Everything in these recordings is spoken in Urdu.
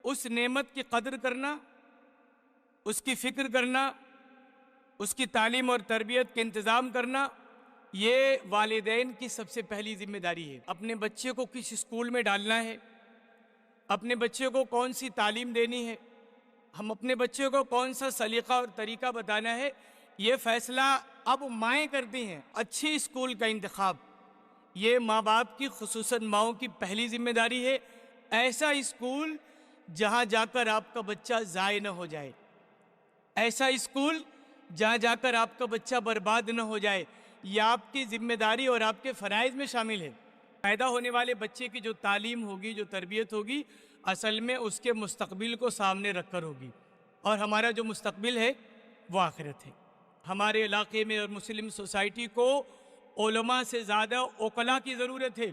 اس نعمت کی قدر کرنا، اس کی فکر کرنا، اس کی تعلیم اور تربیت کے انتظام کرنا، یہ والدین کی سب سے پہلی ذمہ داری ہے۔ اپنے بچے کو کس اسکول میں ڈالنا ہے، اپنے بچے کو کون سی تعلیم دینی ہے، ہم اپنے بچے کو کون سا سلیقہ اور طریقہ بتانا ہے، یہ فیصلہ اب مائیں کرتی ہیں۔ اچھی اسکول کا انتخاب یہ ماں باپ کی، خصوصاً ماؤں کی پہلی ذمہ داری ہے۔ ایسا اسکول جہاں جا کر آپ کا بچہ ضائع نہ ہو جائے، ایسا اسکول جہاں جا کر آپ کا بچہ برباد نہ ہو جائے، یہ آپ کی ذمہ داری اور آپ کے فرائض میں شامل ہے۔ پیدا ہونے والے بچے کی جو تعلیم ہوگی، جو تربیت ہوگی، اصل میں اس کے مستقبل کو سامنے رکھ کر ہوگی، اور ہمارا جو مستقبل ہے وہ آخرت ہے۔ ہمارے علاقے میں اور مسلم سوسائٹی کو علماء سے زیادہ عقلاء کی ضرورت ہے۔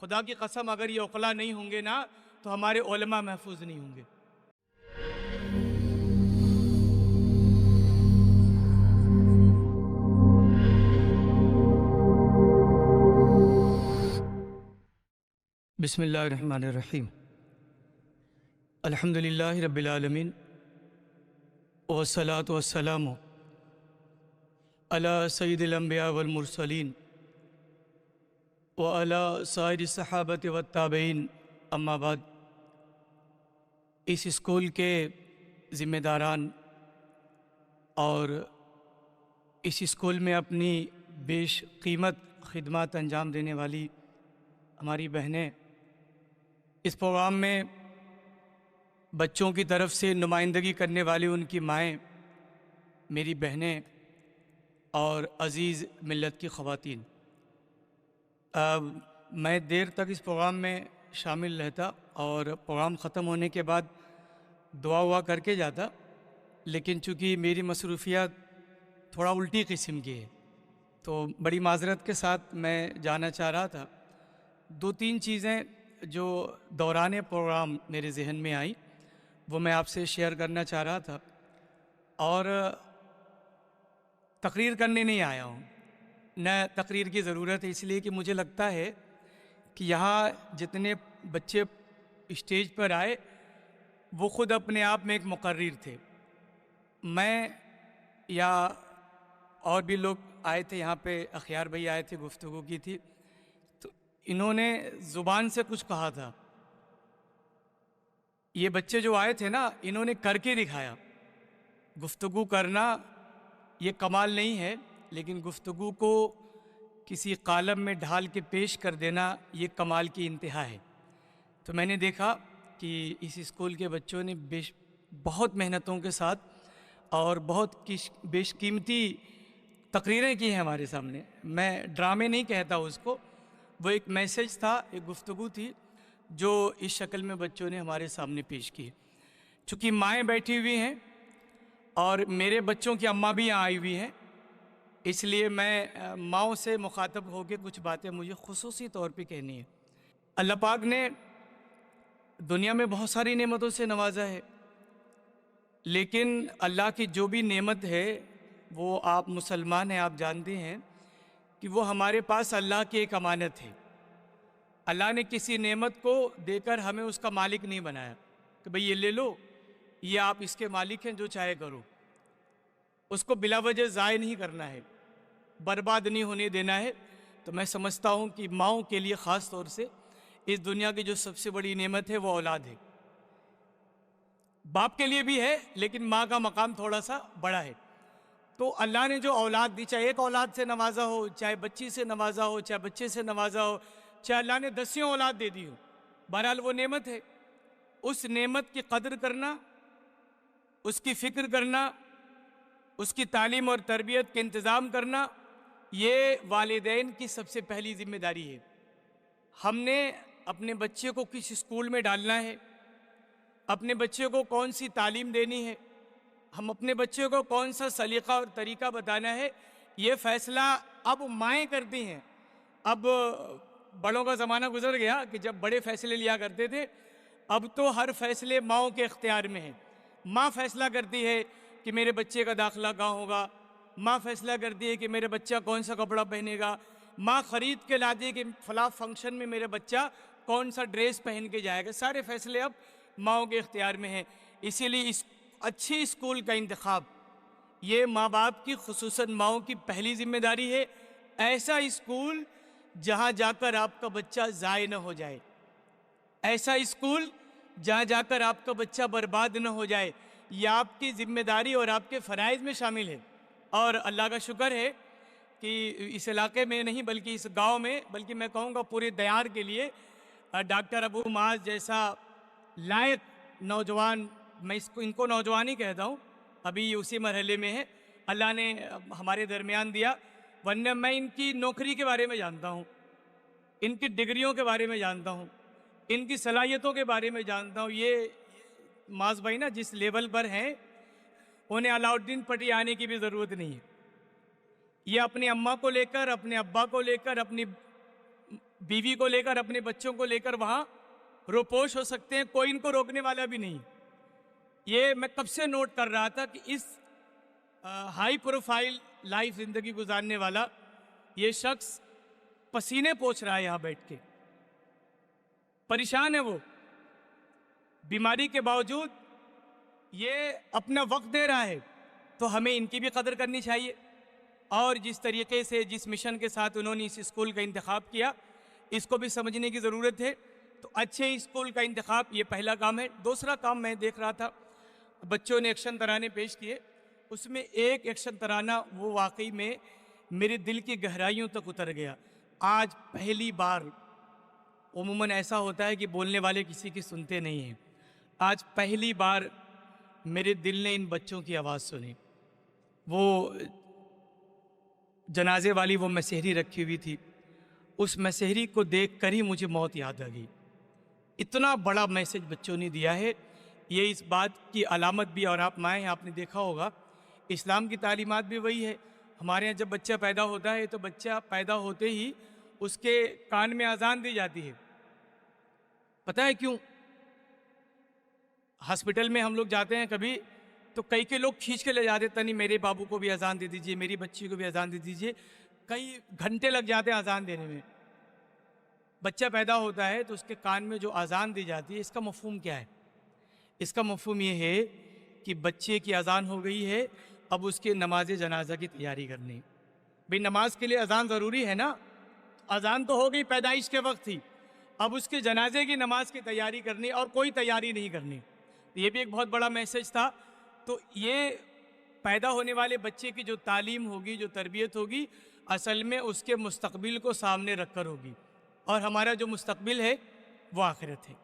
خدا کی قسم اگر یہ عقلاء نہیں ہوں گے نا تو ہمارے علماء محفوظ نہیں ہوں گے۔ بسم اللہ الرحمن الرحیم۔ الحمدللہ رب العالمین، والصلاة والسلام علی سید الانبیاء والمرسلین وعلی سائر الصحابۃ والتابعین، اما بعد۔ اس اسکول کے ذمہ داران اور اس اسکول میں اپنی بیش قیمت خدمات انجام دینے والی ہماری بہنیں، اس پروگرام میں بچوں کی طرف سے نمائندگی کرنے والی ان کی مائیں، میری بہنیں اور عزیز ملت کی خواتین، میں دیر تک اس پروگرام میں شامل رہتا اور پروگرام ختم ہونے کے بعد دعا کر کے جاتا، لیکن چونکہ میری مصروفیات تھوڑا الٹی قسم کی ہے تو بڑی معذرت کے ساتھ میں جانا چاہ رہا تھا۔ دو تین چیزیں جو دوران پروگرام میرے ذہن میں آئی وہ میں آپ سے شیئر کرنا چاہ رہا تھا، اور تقریر کرنے نہیں آیا ہوں، نہ تقریر کی ضرورت ہے، اس لیے کہ مجھے لگتا ہے کہ یہاں جتنے بچے اسٹیج پر آئے وہ خود اپنے آپ میں ایک مقرر تھے۔ میں یا اور بھی لوگ آئے تھے یہاں پہ، اخیار بھائی آئے تھے، گفتگو کی تھی، تو انہوں نے زبان سے کچھ کہا تھا۔ یہ بچے جو آئے تھے نا، انہوں نے کر کے دکھایا۔ گفتگو کرنا یہ کمال نہیں ہے، لیکن گفتگو کو کسی قالب میں ڈھال کے پیش کر دینا یہ کمال کی انتہا ہے۔ تو میں نے دیکھا کہ اس اسکول کے بچوں نے بہت محنتوں کے ساتھ اور بہت بیش قیمتی تقریریں کی ہیں ہمارے سامنے۔ میں ڈرامے نہیں کہتا اس کو، وہ ایک میسج تھا، ایک گفتگو تھی جو اس شکل میں بچوں نے ہمارے سامنے پیش کی۔ چونکہ مائیں بیٹھی ہوئی ہیں اور میرے بچوں کی اماں بھی یہاں آئی ہوئی ہیں، اس لیے میں ماؤں سے مخاطب ہو کے کچھ باتیں مجھے خصوصی طور پہ کہنی ہے۔ اللہ پاک نے دنیا میں بہت ساری نعمتوں سے نوازا ہے، لیکن اللہ کی جو بھی نعمت ہے وہ آپ مسلمان ہیں، آپ جانتے ہیں کہ وہ ہمارے پاس اللہ کی ایک امانت ہے۔ اللہ نے کسی نعمت کو دے کر ہمیں اس کا مالک نہیں بنایا کہ بھئی یہ لے لو، یہ آپ اس کے مالک ہیں، جو چاہے کرو۔ اس کو بلا وجہ ضائع نہیں کرنا ہے، برباد نہیں ہونے دینا ہے۔ تو میں سمجھتا ہوں کہ ماؤں کے لیے خاص طور سے اس دنیا کی جو سب سے بڑی نعمت ہے وہ اولاد ہے۔ باپ کے لیے بھی ہے، لیکن ماں کا مقام تھوڑا سا بڑا ہے۔ تو اللہ نے جو اولاد دی، چاہے ایک اولاد سے نوازا ہو، چاہے بچی سے نوازا ہو، چاہے بچے سے نوازا ہو، چاہے اللہ نے 10 اولاد دے دی ہو، بہرحال وہ نعمت ہے۔ اس نعمت کی قدر کرنا، اس کی فکر کرنا، اس کی تعلیم اور تربیت کے انتظام کرنا، یہ والدین کی سب سے پہلی ذمہ داری ہے۔ ہم نے اپنے بچے کو کس اسکول میں ڈالنا ہے، اپنے بچے کو کون سی تعلیم دینی ہے، ہم اپنے بچے کو کون سا سلیقہ اور طریقہ بتانا ہے، یہ فیصلہ اب مائیں کرتی ہیں۔ اب بڑوں کا زمانہ گزر گیا کہ جب بڑے فیصلے لیا کرتے تھے، اب تو ہر فیصلے ماؤں کے اختیار میں ہیں۔ ماں فیصلہ کرتی ہے کہ میرے بچے کا داخلہ کہاں ہوگا، ماں فیصلہ کرتی ہے کہ میرے بچہ کون سا کپڑا پہنے گا، ماں خرید کے لاتی ہے کہ فلاں فنکشن میں میرے بچہ کون سا ڈریس پہن کے جائے گا۔ سارے فیصلے اب ماؤں کے اختیار میں ہے۔ اسی لیے اس اچھی اسکول کا انتخاب یہ ماں باپ کی، خصوصاً ماؤں کی پہلی ذمہ داری ہے۔ ایسا اسکول جہاں جا کر آپ کا بچہ ضائع نہ ہو جائے، ایسا اسکول جہاں جا کر آپ کا بچہ برباد نہ ہو جائے، یہ آپ کی ذمہ داری اور آپ کے فرائض میں شامل ہے۔ اور اللہ کا شکر ہے کہ اس علاقے میں نہیں بلکہ اس گاؤں میں، بلکہ میں کہوں گا پورے دیار کے لیے ڈاکٹر ابو معاذ جیسا لائق نوجوان، میں ان کو نوجوان ہی کہتا ہوں، ابھی اسی مرحلے میں ہے، اللہ نے ہمارے درمیان دیا۔ ورنہ میں ان کی نوکری کے بارے میں جانتا ہوں، ان کی ڈگریوں کے بارے میں جانتا ہوں، ان کی صلاحیتوں کے بارے میں جانتا ہوں۔ یہ معاذ بھائی نا جس لیول پر ہیں انہیں علاؤدین پٹی آنے کی بھی ضرورت نہیں ہے۔ یہ اپنی اماں کو لے کر، اپنے ابا کو لے کر، اپنی بیوی کو لے کر، اپنے بچوں کو لے کر وہاں روپوش ہو سکتے ہیں، کوئی ان کو روکنے والا بھی نہیں۔ یہ میں کب سے نوٹ کر رہا تھا کہ اس ہائی پروفائل لائف زندگی گزارنے والا یہ شخص پسینے پوچھ رہا ہے یہاں بیٹھ کے، پریشان ہے وہ، بیماری کے باوجود یہ اپنا وقت دے رہا ہے، تو ہمیں ان کی بھی قدر کرنی چاہیے۔ اور جس طریقے سے، جس مشن کے ساتھ انہوں نے اس اسکول کا انتخاب کیا، اس کو بھی سمجھنے کی ضرورت ہے۔ تو اچھے اسکول کا انتخاب یہ پہلا کام ہے۔ دوسرا کام میں دیکھ رہا تھا، بچوں نے ایکشن ترانے پیش کیے، اس میں ایک ایکشن ترانہ وہ واقعی میں میرے دل کی گہرائیوں تک اتر گیا۔ آج پہلی بار، عموماً ایسا ہوتا ہے کہ بولنے والے کسی کی سنتے نہیں ہیں، آج پہلی بار میرے دل نے ان بچوں کی آواز سنی۔ وہ جنازے والی وہ مسحری رکھی ہوئی تھی، اس مسحری کو دیکھ کر ہی مجھے موت یاد آ گئی۔ اتنا بڑا میسج بچوں نے دیا ہے، یہ اس بات کی علامت بھی، اور آپ مائیں ہیں، آپ نے دیکھا ہوگا اسلام کی تعلیمات بھی وہی ہے۔ ہمارے ہاں جب بچہ پیدا ہوتا ہے تو بچہ پیدا ہوتے ہی اس کے کان میں اذان دی جاتی ہے۔ پتہ ہے کیوں؟ ہاسپٹل میں ہم لوگ جاتے ہیں کبھی تو کئی کے لوگ کھینچ کے لے جاتے، تنی میرے بابو کو بھی اذان دے دیجئے، میری بچی کو بھی اذان دے دیجئے، کئی گھنٹے لگ جاتے ہیں اذان دینے میں۔ بچہ پیدا ہوتا ہے تو اس کے کان میں جو اذان دی جاتی ہے، اس کا مفہوم کیا ہے؟ اس کا مفہوم یہ ہے کہ بچے کی اذان ہو گئی ہے، اب اس کے نماز جنازہ کی تیاری کرنی۔ بھئی نماز کے لیے اذان ضروری ہے نا، اذان تو ہو گئی، پیدائش کے وقت تھی، اب اس کے جنازے کی نماز کی تیاری کرنی، اور کوئی تیاری نہیں کرنی۔ یہ بھی ایک بہت بڑا میسج تھا۔ تو یہ پیدا ہونے والے بچے کی جو تعلیم ہوگی، جو تربیت ہوگی، اصل میں اس کے مستقبل کو سامنے رکھ کر ہوگی، اور ہمارا جو مستقبل ہے وہ آخرت ہے۔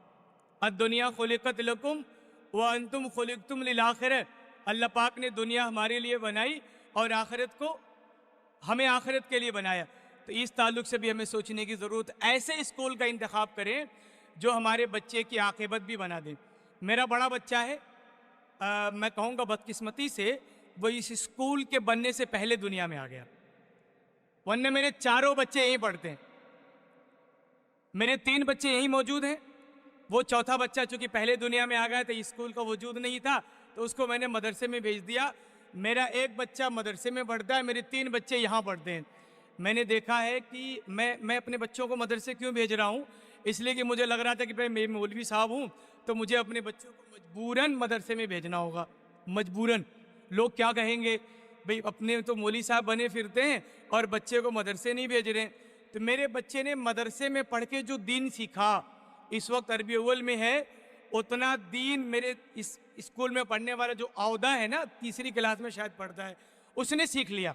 الدنیا خلقت لکم وانتم خلقتم للآخرہ، اللہ پاک نے دنیا ہمارے لیے بنائی اور آخرت کو ہمیں آخرت کے لیے بنایا۔ تو اس تعلق سے بھی ہمیں سوچنے کی ضرورت، ایسے اسکول کا انتخاب کریں جو ہمارے بچے کی عاقبت بھی بنا دیں۔ میرا بڑا بچہ ہے، میں کہوں گا بدقسمتی سے وہ اس اسکول کے بننے سے پہلے دنیا میں آ گیا، ورنہ میرے چاروں بچے یہیں پڑھتے ہیں، میرے 3 بچے یہیں موجود ہیں۔ وہ چوتھا بچہ چونکہ پہلے دنیا میں آ گیا تو اسکول کا وجود نہیں تھا، تو اس کو میں نے مدرسے میں بھیج دیا۔ میرا ایک بچہ مدرسے میں پڑھتا ہے، میرے 3 بچے یہاں پڑھتے ہیں۔ میں نے دیکھا ہے کہ میں اپنے بچوں کو مدرسے کیوں بھیج رہا ہوں، اس لیے کہ مجھے لگ رہا تھا کہ بھئی میں مولوی صاحب ہوں تو مجھے اپنے بچوں کو مجبوراً مدرسے میں بھیجنا ہوگا، مجبوراً۔ لوگ کیا کہیں گے، بھئی اپنے تو مولوی صاحب بنے پھرتے ہیں اور بچے کو مدرسے نہیں بھیج رہے ہیں۔ تو میرے بچے نے مدرسے میں پڑھ کے جو دین سیکھا، اس وقت عربی اول میں ہے، اتنا دین میرے اس اسکول میں پڑھنے والا جو عودہ ہے نا، 3ری کلاس میں شاید پڑھتا ہے، اس نے سیکھ لیا۔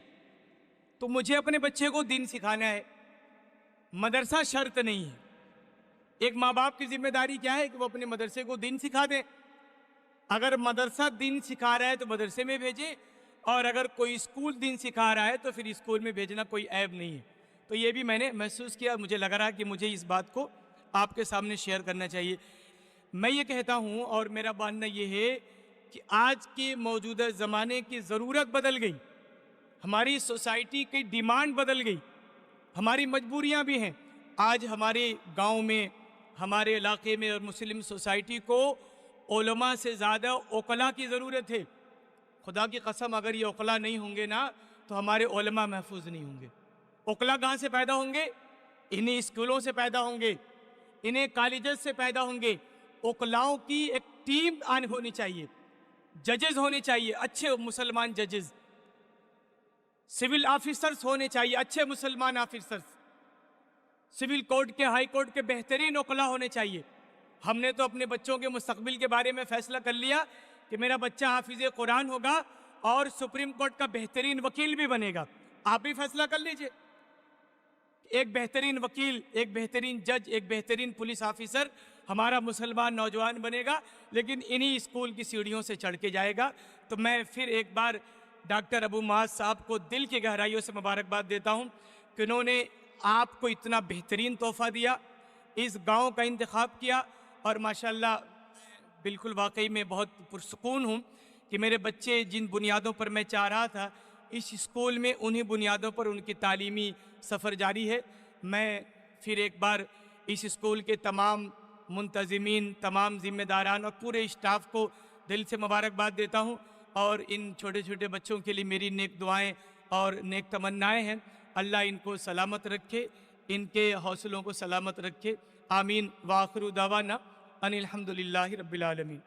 تو مجھے اپنے بچے کو دین سکھانا ہے، مدرسہ شرط نہیں ہے۔ ایک ماں باپ کی ذمہ داری کیا ہے کہ وہ اپنے مدرسے کو دین سکھا دیں۔ اگر مدرسہ دین سکھا رہا ہے تو مدرسے میں بھیجیں، اور اگر کوئی اسکول دین سکھا رہا ہے تو پھر اسکول میں بھیجنا کوئی عیب نہیں ہے۔ تو یہ بھی میں نے محسوس کیا، مجھے لگ رہا کہ مجھے اس بات کو آپ کے سامنے شیئر کرنا چاہیے۔ میں یہ کہتا ہوں، اور میرا ماننا یہ ہے کہ آج کے موجودہ زمانے کی ضرورت بدل گئی، ہماری سوسائٹی کی ڈیمانڈ بدل گئی، ہماری مجبوریاں بھی ہیں۔ آج ہمارے گاؤں میں، ہمارے علاقے میں اور مسلم سوسائٹی کو علماء سے زیادہ عقلاء کی ضرورت ہے۔ خدا کی قسم اگر یہ عقلاء نہیں ہوں گے نا تو ہمارے علماء محفوظ نہیں ہوں گے۔ عقلاء کہاں سے پیدا ہوں گے؟ انہیں اسکولوں سے پیدا ہوں گے، انہیں کالجز سے پیدا ہوں گے۔ اوکلاؤں کی ایک ٹیم ہونی چاہیے، ججز ہونے چاہیے اچھے مسلمان ججز، سول آفیسرز ہونے چاہیے اچھے مسلمان آفیسرز، سول کورٹ کے ہائی کورٹ کے بہترین اوکلا ہونے چاہیے۔ ہم نے تو اپنے بچوں کے مستقبل کے بارے میں فیصلہ کر لیا کہ میرا بچہ حافظ قرآن ہوگا اور سپریم کورٹ کا بہترین وکیل بھی بنے گا۔ آپ بھی فیصلہ کر لیجئے، ایک بہترین وکیل، ایک بہترین جج، ایک بہترین پولیس آفیسر ہمارا مسلمان نوجوان بنے گا، لیکن انہی اسکول کی سیڑھیوں سے چڑھ کے جائے گا۔ تو میں پھر ایک بار ڈاکٹر ابو معاذ صاحب کو دل کی گہرائیوں سے مبارکباد دیتا ہوں کہ انہوں نے آپ کو اتنا بہترین تحفہ دیا، اس گاؤں کا انتخاب کیا، اور ماشاءاللہ بالکل واقعی میں بہت پرسکون ہوں کہ میرے بچے جن بنیادوں پر میں چاہ رہا تھا اس اسکول میں انہی بنیادوں پر ان کی تعلیمی سفر جاری ہے۔ میں پھر ایک بار اس اسکول کے تمام منتظمین، تمام ذمہ داران اور پورے اسٹاف کو دل سے مبارکباد دیتا ہوں، اور ان چھوٹے چھوٹے بچوں کے لیے میری نیک دعائیں اور نیک تمنائیں ہیں۔ اللہ ان کو سلامت رکھے، ان کے حوصلوں کو سلامت رکھے، آمین۔ وآخر دعوانا ان الحمدللہ رب العالمین۔